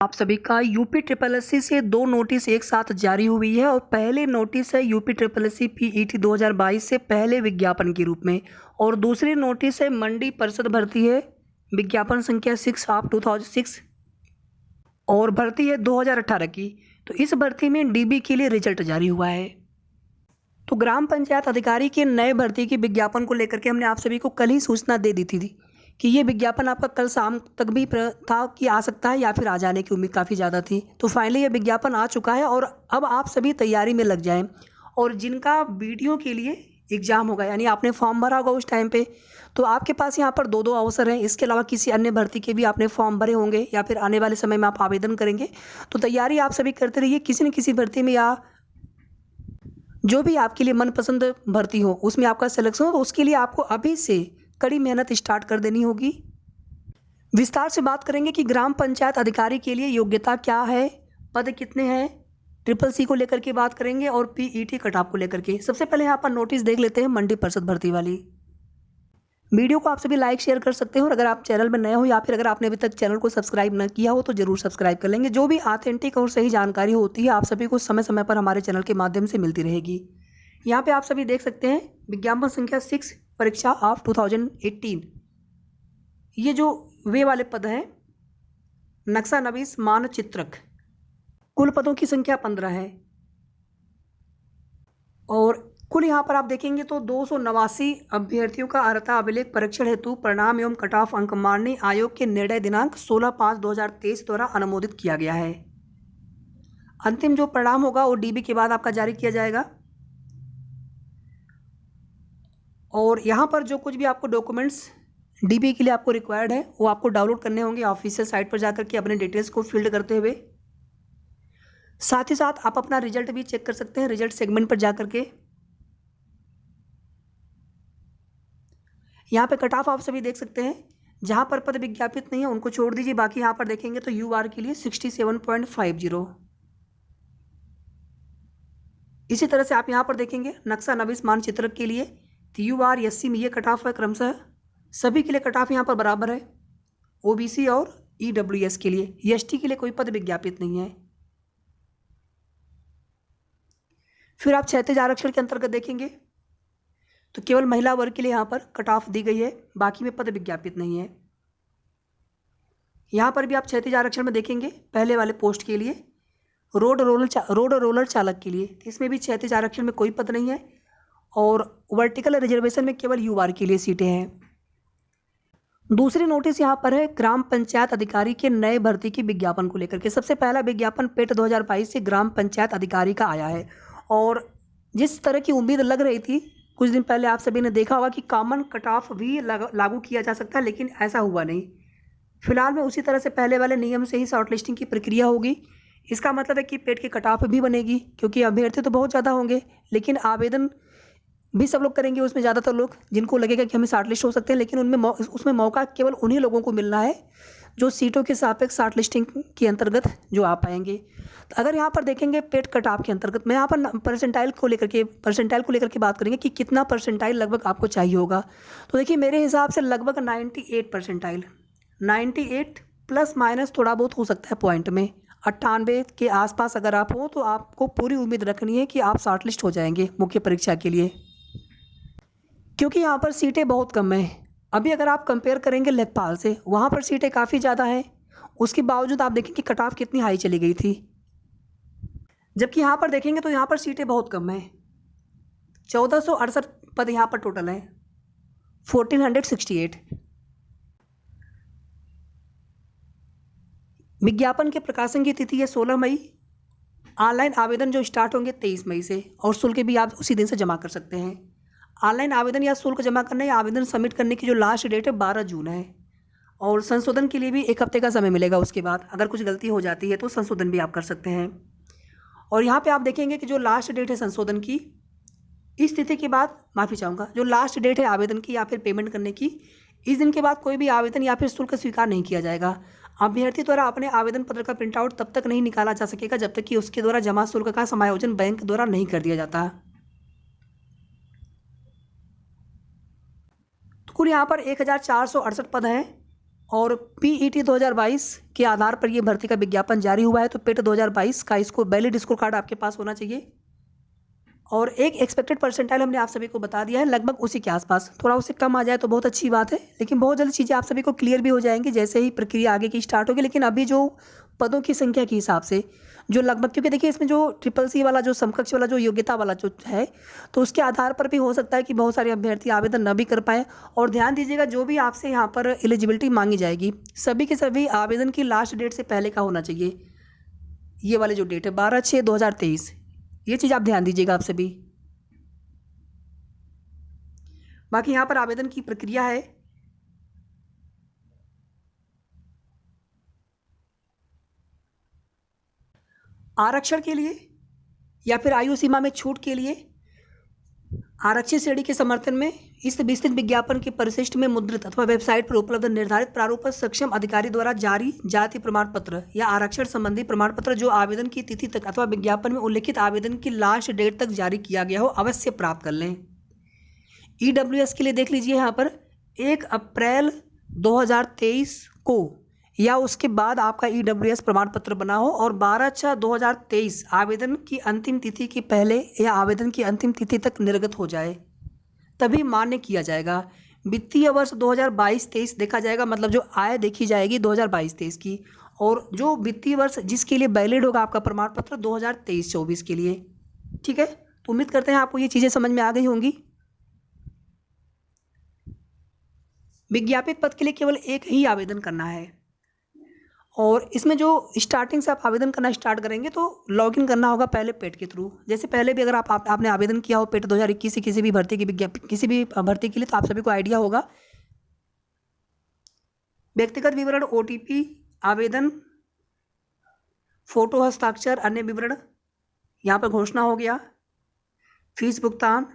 आप सभी का यूपी ट्रिपल एससी से 2 नोटिस एक साथ जारी हुई है और पहले नोटिस है यूपी ट्रिपल एससी पीईटी 2022 से पहले विज्ञापन के रूप में और दूसरी नोटिस है मंडी परिषद भर्ती है विज्ञापन संख्या 6/2006 और भर्ती है 2018 की। तो इस भर्ती में डीबी के लिए रिजल्ट जारी हुआ है। तो ग्राम पंचायत अधिकारी के नए भर्ती की विज्ञापन को लेकर के हमने आप सभी को कल ही सूचना दे दी थी कि ये विज्ञापन आपका कल शाम तक भी था कि आ सकता है या फिर आ जाने की उम्मीद काफ़ी ज़्यादा थी। तो फाइनली ये विज्ञापन आ चुका है और अब आप सभी तैयारी में लग जाएं। और जिनका वीडियो के लिए एग्ज़ाम होगा यानी आपने फॉर्म भरा होगा उस टाइम पे, तो आपके पास यहाँ पर 2 अवसर हैं। इसके अलावा किसी अन्य भर्ती के भी आपने फॉर्म भरे होंगे या फिर आने वाले समय में आप आवेदन करेंगे। तो तैयारी आप सभी करते रहिए किसी न किसी भर्ती में या जो भी आपके लिए मनपसंद भर्ती हो उसमें आपका सिलेक्शन हो, तो उसके लिए आपको अभी से कड़ी मेहनत स्टार्ट कर देनी होगी। विस्तार से बात करेंगे कि ग्राम पंचायत अधिकारी के लिए योग्यता क्या है, पद कितने हैं, ट्रिपल सी को लेकर के बात करेंगे और पीईटी कट ऑफ को लेकर के। सबसे पहले यहाँ पर नोटिस देख लेते हैं मंडी परिषद भर्ती वाली। वीडियो को आप सभी लाइक शेयर कर सकते हो और अगर आप चैनल में नए हो या फिर अगर आपने अभी तक चैनल को सब्सक्राइब न किया हो तो जरूर सब्सक्राइब कर लेंगे। जो भी ऑथेंटिक और सही जानकारी होती है आप सभी को समय समय पर हमारे चैनल के माध्यम से मिलती रहेगी। यहाँ पे आप सभी देख सकते हैं विज्ञापन संख्या 6 परीक्षा ऑफ 2018। ये जो वे वाले पद हैं नक्शा नवीस मानचित्रक, कुल पदों की संख्या 15 है और कुल यहाँ पर आप देखेंगे तो 289 अभ्यर्थियों का अर्हता अभिलेख परीक्षण हेतु परिणाम एवं कट ऑफ अंक माननीय आयोग के निर्णय दिनांक 16/5/2023 द्वारा अनुमोदित किया गया है। अंतिम जो परिणाम होगा वो डीबी के बाद आपका जारी किया जाएगा। और यहाँ पर जो कुछ भी आपको डॉक्यूमेंट्स डीबी के लिए आपको रिक्वायर्ड है वो आपको डाउनलोड करने होंगे ऑफिशियल साइट पर जाकर के अपने डिटेल्स को फिल्ड करते हुए। साथ ही साथ आप अपना रिजल्ट भी चेक कर सकते हैं रिजल्ट सेगमेंट पर जाकर के। यहाँ पे कट ऑफ आप सभी देख सकते हैं, जहाँ पर पद विज्ञापित नहीं है उनको छोड़ दीजिए, बाकी यहाँ पर देखेंगे तो यूआर के लिए 67.50। इसी तरह से आप यहाँ पर देखेंगे नक्शा नवीस मानचित्रक के लिए यूआर एससी में ये कट ऑफ है क्रमशः, सभी के लिए कट ऑफ यहाँ पर बराबर है। ओबीसी और ईडब्ल्यूएस के लिए, एसटी के लिए कोई पद विज्ञापित नहीं है। फिर आप क्षैतिज आरक्षण के अंतर्गत देखेंगे तो केवल महिला वर्ग के लिए यहाँ पर कट ऑफ दी गई है, बाकी में पद विज्ञापित नहीं है। यहाँ पर भी आप क्षैतिज आरक्षण में देखेंगे पहले वाले पोस्ट के लिए रोड रोलर चालक के लिए, इसमें भी क्षैतिज आरक्षण में कोई पद नहीं है और वर्टिकल रिजर्वेशन में केवल यूआर के लिए सीटें हैं। दूसरी नोटिस यहाँ पर है ग्राम पंचायत अधिकारी के नए भर्ती की विज्ञापन को लेकर के। सबसे पहला विज्ञापन पेट 2022 से ग्राम पंचायत अधिकारी का आया है और जिस तरह की उम्मीद लग रही थी कुछ दिन पहले आप सभी ने देखा होगा कि कॉमन कट ऑफ भी लागू किया जा सकता है, लेकिन ऐसा हुआ नहीं। फिलहाल में उसी तरह से पहले वाले नियम से ही शॉर्टलिस्टिंग की प्रक्रिया होगी। इसका मतलब है कि पेट की कट ऑफ भी बनेगी क्योंकि अभ्यर्थी तो बहुत ज़्यादा होंगे लेकिन आवेदन भी सब लोग करेंगे। उसमें ज़्यादातर लोग जिनको लगेगा कि हमें शॉर्टलिस्ट हो सकते हैं, लेकिन उसमें मौका केवल उन्हीं लोगों को मिलना है जो सीटों के सापेक्ष शॉर्टलिस्टिंग के अंतर्गत जो आ पाएंगे। तो अगर यहाँ पर देखेंगे पेट कट ऑफ के अंतर्गत मैं यहाँ पर परसेंटाइल को लेकर के बात करेंगे कि कितना परसेंटाइल लगभग आपको चाहिए होगा। तो देखिए मेरे हिसाब से लगभग 98 परसेंटाइल, 98 प्लस माइनस थोड़ा बहुत हो सकता है पॉइंट में, 98 के आसपास अगर आप हो तो आपको पूरी उम्मीद रखनी है कि आप शॉर्टलिस्ट हो जाएंगे मुख्य परीक्षा के लिए, क्योंकि यहाँ पर सीटें बहुत कम हैं। अभी अगर आप कंपेयर करेंगे लेखपाल से, वहाँ पर सीटें काफ़ी ज़्यादा हैं, उसके बावजूद आप देखें कि कट ऑफ कितनी हाई चली गई थी। जबकि यहाँ पर देखेंगे तो यहाँ पर सीटें बहुत कम हैं, 1468 पद यहाँ पर टोटल हैं, 1468। विज्ञापन के प्रकाशन की तिथि है 16 मई। ऑनलाइन आवेदन जो स्टार्ट होंगे 23 मई से और शुल्क भी आप उसी दिन से जमा कर सकते हैं। ऑनलाइन आवेदन या शुल्क जमा करने या आवेदन सबमिट करने की जो लास्ट डेट है 12 जून है और संशोधन के लिए भी 1 हफ्ते का समय मिलेगा। उसके बाद अगर कुछ गलती हो जाती है तो संशोधन भी आप कर सकते हैं। और यहाँ पे आप देखेंगे कि जो लास्ट डेट है संशोधन की, इस तिथि के बाद माफ़ी चाहूँगा, जो लास्ट डेट है आवेदन की या फिर पेमेंट करने की, इस दिन के बाद कोई भी आवेदन या फिर शुल्क स्वीकार नहीं किया जाएगा। अभ्यर्थी द्वारा अपने आवेदन पत्र का प्रिंट आउट तब तक नहीं निकाला जा सकेगा जब तक कि उसके द्वारा जमा शुल्क का समायोजन बैंक द्वारा नहीं कर दिया जाता। कुल यहाँ पर 1468 पद हैं और पीईटी 2022 के आधार पर ये भर्ती का विज्ञापन जारी हुआ है। तो पेट 2022 का इसको वैलिड स्कोर कार्ड आपके पास होना चाहिए। और एक एक्सपेक्टेड परसेंटाइल हमने आप सभी को बता दिया है, लगभग उसी के आसपास। थोड़ा उससे कम आ जाए तो बहुत अच्छी बात है, लेकिन बहुत जल्द चीज़ें आप सभी को क्लियर भी हो जाएंगी जैसे ही प्रक्रिया आगे की स्टार्ट होगी। लेकिन अभी जो पदों की संख्या के हिसाब से जो लगभग, क्योंकि देखिए इसमें जो ट्रिपल सी वाला जो समकक्ष वाला जो योग्यता वाला जो है, तो उसके आधार पर भी हो सकता है कि बहुत सारे अभ्यर्थी आवेदन न भी कर पाएँ। और ध्यान दीजिएगा, जो भी आपसे यहाँ पर एलिजिबिलिटी मांगी जाएगी, सभी के सभी आवेदन की लास्ट डेट से पहले का होना चाहिए। ये वाले जो डेट है 12/6/2023, ये चीज़ आप ध्यान दीजिएगा आप सभी। बाकी यहाँ पर आवेदन की प्रक्रिया है। आरक्षण के लिए या फिर आयु सीमा में छूट के लिए आरक्षित श्रेणी के समर्थन में इस विस्तृत विज्ञापन के परिशिष्ट में मुद्रित अथवा वेबसाइट पर उपलब्ध निर्धारित प्रारूप पर सक्षम अधिकारी द्वारा जारी जाति प्रमाण पत्र या आरक्षण संबंधी प्रमाण पत्र जो आवेदन की तिथि तक अथवा विज्ञापन में उल्लिखित आवेदन की लास्ट डेट तक जारी किया गया हो, अवश्य प्राप्त कर लें। ईडब्ल्यूएस के लिए देख लीजिए यहाँ पर 1 अप्रैल 2023 को या उसके बाद आपका ईडब्ल्यूएस प्रमाण पत्र बना हो और 12/6/2023 आवेदन की अंतिम तिथि के पहले या आवेदन की अंतिम तिथि तक निर्गत हो जाए, तभी मान्य किया जाएगा। वित्तीय वर्ष 2022-23 देखा जाएगा, मतलब जो आय देखी जाएगी 2022-23 की, और जो वित्तीय वर्ष जिसके लिए वैलिड होगा आपका प्रमाण पत्र 2023-24 के लिए। ठीक है, तो उम्मीद करते हैं आपको ये चीज़ें समझ में आ गई होंगी। विज्ञापित पद के लिए केवल एक ही आवेदन करना है, और इसमें जो स्टार्टिंग से आप आवेदन करना स्टार्ट करेंगे तो लॉगिन करना होगा पहले पेट के थ्रू। जैसे पहले भी अगर आपने आवेदन किया हो पेट 2021 से किसी भी भर्ती की किसी भी भर्ती के लिए, तो आप सभी को आइडिया होगा। व्यक्तिगत विवरण, ओटीपी, आवेदन, फोटो, हस्ताक्षर, अन्य विवरण, यहाँ पर घोषणा हो गया। फीस भुगतान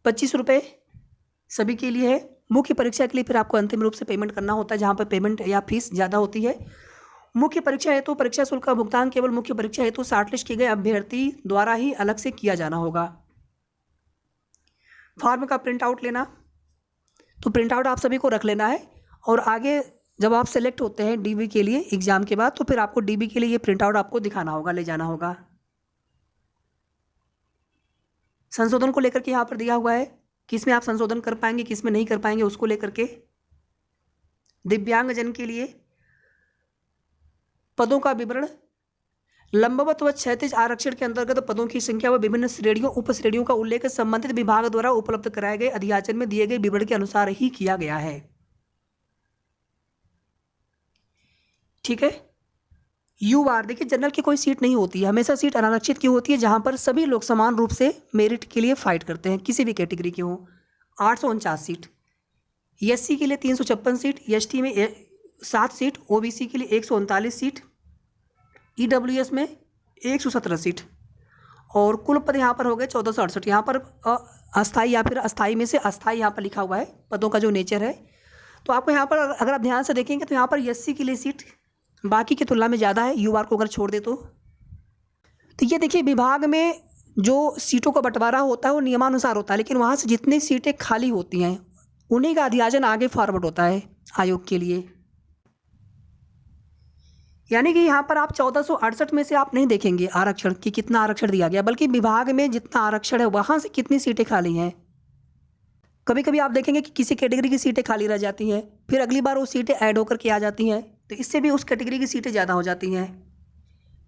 25 रुपये सभी के लिए है। मुख्य परीक्षा के लिए फिर आपको अंतिम रूप से पेमेंट करना होता है, जहाँ पर पेमेंट या फीस ज़्यादा होती है। मुख्य परीक्षा हेतु परीक्षा शुल्क का भुगतान केवल मुख्य परीक्षा हेतु शॉर्टलिस्ट किए गए अभ्यर्थी द्वारा ही अलग से किया जाना होगा। फॉर्म का प्रिंट आउट लेना, तो प्रिंट आउट आप सभी को रख लेना है, और आगे जब आप सेलेक्ट होते हैं डीबी के लिए एग्जाम के बाद, तो फिर आपको डीबी के लिए ये प्रिंट आउट आपको दिखाना होगा, ले जाना होगा। संशोधन को लेकर के यहाँ पर दिया हुआ है किस में आप संशोधन कर पाएंगे, किस में नहीं कर पाएंगे, उसको लेकर के। दिव्यांगजन के लिए पदों का विवरण, लंबवत व क्षैतिज आरक्षण के अंतर्गत पदों की संख्या व विभिन्न श्रेणियों उप श्रेणियों का उल्लेख संबंधित विभाग द्वारा उपलब्ध कराए गए अधियाचन में दिए गए विवरण के अनुसार ही किया गया है। ठीक है। यूआर, देखिए जनरल की कोई सीट नहीं होती है, हमेशा सीट अनारक्षित की होती है, जहां पर सभी लोग समान रूप से मेरिट के लिए फाइट करते हैं, किसी भी कैटेगरी के हों। 849 सीट, एससी के लिए 356 सीट, एसटी में 7 सीट, ओबीसी के लिए 139 सीट, ईडब्ल्यूएस में 117 सीट, और कुल पद यहाँ पर हो गए 1468। यहाँ पर अस्थाई या फिर अस्थाई में से अस्थाई यहाँ पर लिखा हुआ है पदों का जो नेचर है। तो आपको यहाँ पर अगर आप ध्यान से देखेंगे तो यहाँ पर एससी के लिए सीट बाकी की तुलना में ज़्यादा है, यूआर को अगर छोड़ दे तो ये देखिए विभाग में जो सीटों का बंटवारा होता है वो नियमानुसार होता है, लेकिन वहाँ से जितनी सीटें खाली होती हैं उन्हीं का अध्याचन आगे फॉरवर्ड होता है आयोग के लिए। यानी कि यहाँ पर आप 1468 में से आप नहीं देखेंगे आरक्षण कि कितना आरक्षण दिया गया, बल्कि विभाग में जितना आरक्षण है वहाँ से कितनी सीटें खाली हैं। कभी कभी आप देखेंगे कि किसी कैटेगरी की सीटें खाली रह जाती हैं, फिर अगली बार वो सीटें ऐड होकर के आ जाती हैं, तो इससे भी उस कैटेगरी की सीटें ज़्यादा हो जाती हैं।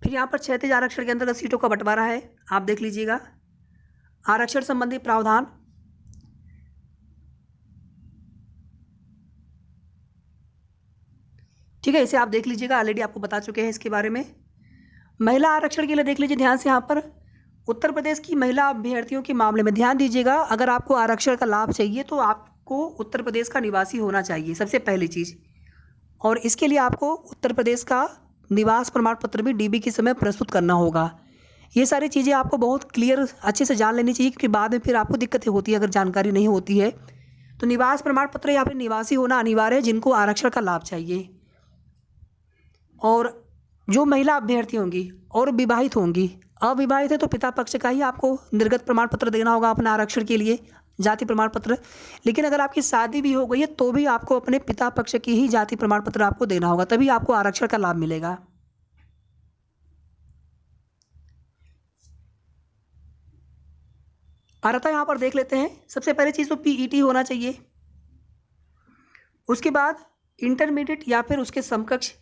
फिर यहाँ पर क्षैतिज आरक्षण के अंतर्गत सीटों का बंटवारा है, आप देख लीजिएगा। आरक्षण संबंधी प्रावधान, ठीक है, इसे आप देख लीजिएगा, ऑलरेडी आपको बता चुके हैं इसके बारे में। महिला आरक्षण के लिए देख लीजिए ध्यान से, यहाँ पर उत्तर प्रदेश की महिला अभ्यर्थियों के मामले में ध्यान दीजिएगा, अगर आपको आरक्षण का लाभ चाहिए तो आपको उत्तर प्रदेश का निवासी होना चाहिए सबसे पहली चीज़, और इसके लिए आपको उत्तर प्रदेश का निवास प्रमाण पत्र भी डीबी के समय प्रस्तुत करना होगा। ये सारी चीज़ें आपको बहुत क्लियर अच्छे से जान लेनी चाहिए, क्योंकि बाद में फिर आपको दिक्कतें होती है अगर जानकारी नहीं होती है। तो निवास प्रमाण पत्र या फिर निवासी होना अनिवार्य है जिनको आरक्षण का लाभ चाहिए। और जो महिला अभ्यर्थी होंगी और विवाहित होंगी, अविवाहित है तो पिता पक्ष का ही आपको निर्गत प्रमाण पत्र देना होगा अपने आरक्षण के लिए, जाति प्रमाण पत्र। लेकिन अगर आपकी शादी भी हो गई है तो भी आपको अपने पिता पक्ष की ही जाति प्रमाण पत्र आपको देना होगा, तभी आपको आरक्षण का लाभ मिलेगा। अर्हता यहाँ पर देख लेते हैं। सबसे पहले चीज़ तो पीईटी होना चाहिए, उसके बाद इंटरमीडिएट या फिर उसके समकक्ष,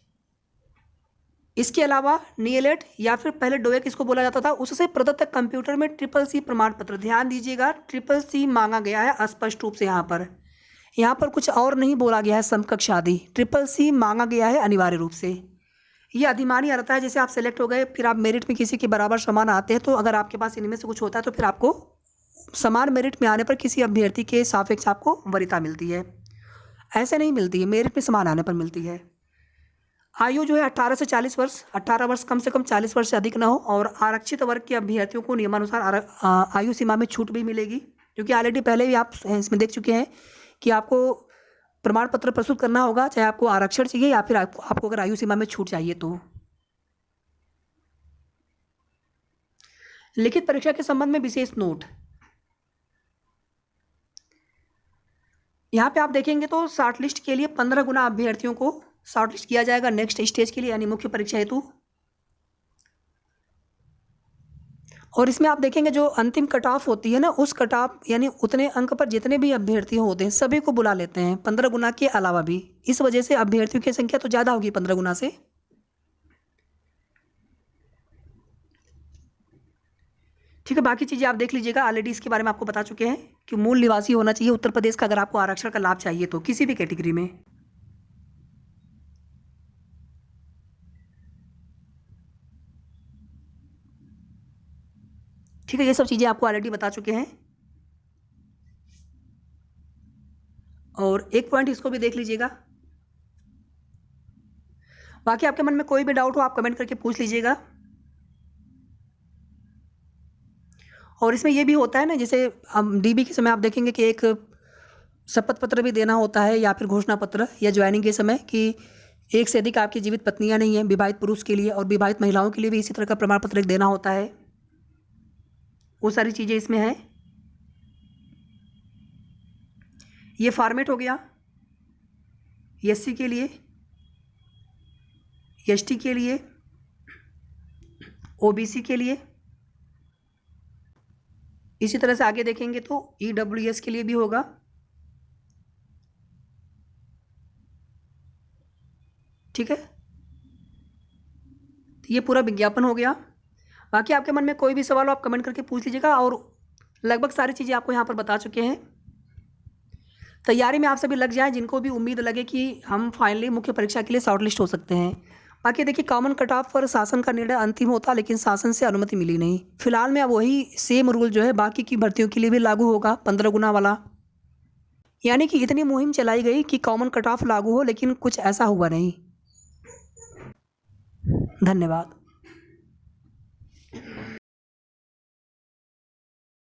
इसके अलावा नीएलेट या फिर पहले डोएक इसको बोला जाता था, उससे प्रदत्त कंप्यूटर में CCC प्रमाण पत्र। ध्यान दीजिएगा, CCC मांगा गया है स्पष्ट रूप से। यहाँ पर कुछ और नहीं बोला गया है समकक्ष आदि, CCC मांगा गया है अनिवार्य रूप से। ये अधिमानी अर्हता है, जैसे आप सेलेक्ट हो गए फिर आप मेरिट में किसी के बराबर समान आते हैं, तो अगर आपके पास इनमें से कुछ होता है तो फिर आपको समान मेरिट में आने पर किसी अभ्यर्थी के सापेक्ष आपको वरीयता मिलती है। ऐसे नहीं मिलती है, मेरिट में समान आने पर मिलती है। आयु जो है 18 से 40 वर्ष, 18 वर्ष कम से कम 40 वर्ष से अधिक ना हो, और आरक्षित वर्ग के अभ्यर्थियों को नियमानुसार आयु सीमा में छूट भी मिलेगी, क्योंकि ऑलरेडी पहले भी आप इसमें देख चुके हैं कि आपको प्रमाण पत्र प्रस्तुत करना होगा, चाहे आपको आरक्षण चाहिए या फिर आपको अगर आयु सीमा में छूट चाहिए तो। लिखित परीक्षा के संबंध में विशेष नोट, यहाँ पे आप देखेंगे तो शॉर्ट लिस्ट के लिए 15 गुना अभ्यर्थियों को शॉर्ट लिस्ट किया जाएगा नेक्स्ट स्टेज के लिए, यानी मुख्य परीक्षा हेतु। और इसमें आप देखेंगे जो अंतिम कट ऑफ होती है ना, उस कट ऑफ यानी उतने अंक पर जितने भी अभ्यर्थी होते हैं सभी को बुला लेते हैं, 15 गुना के अलावा भी। इस वजह से अभ्यर्थियों की संख्या तो ज़्यादा होगी 15 गुना से। ठीक है, बाकी चीज़ें आप देख लीजिएगा, ऑलरेडी इसके बारे में आपको बता चुके हैं कि मूल निवासी होना चाहिए उत्तर प्रदेश का, अगर आपको आरक्षण का लाभ चाहिए तो किसी भी कैटेगरी में। ठीक है, ये सब चीज़ें आपको ऑलरेडी बता चुके हैं। और एक पॉइंट इसको भी देख लीजिएगा। बाकी आपके मन में कोई भी डाउट हो आप कमेंट करके पूछ लीजिएगा। और इसमें ये भी होता है ना, जैसे हम डीबी के समय आप देखेंगे कि एक शपथ पत्र भी देना होता है या फिर घोषणा पत्र, या ज्वाइनिंग के समय कि एक से अधिक आपकी जीवित पत्नियां नहीं हैं, विवाहित पुरुष के लिए और विवाहित महिलाओं के लिए भी इसी तरह का प्रमाण पत्र देना होता है। वो सारी चीज़ें इसमें हैं। ये फॉर्मेट हो गया एससी के लिए, एसटी के लिए, ओबीसी के लिए। इसी तरह से आगे देखेंगे तो ईडब्ल्यूएस के लिए भी होगा। ठीक है, ये पूरा विज्ञापन हो गया। बाकी आपके मन में कोई भी सवाल हो आप कमेंट करके पूछ लीजिएगा, और लगभग सारी चीज़ें आपको यहाँ पर बता चुके हैं। तैयारी में आप सभी लग जाएं जिनको भी उम्मीद लगे कि हम फाइनली मुख्य परीक्षा के लिए शॉर्टलिस्ट हो सकते हैं। बाकी देखिए, कॉमन कट ऑफ पर शासन का निर्णय अंतिम होता, लेकिन शासन से अनुमति मिली नहीं। फिलहाल में अब वही सेम रूल जो है बाकी की भर्तियों के लिए भी लागू होगा, 15 गुना वाला। यानी कि इतनी मुहिम चलाई गई कि कॉमन कट ऑफ लागू हो, लेकिन कुछ ऐसा हुआ नहीं। धन्यवाद।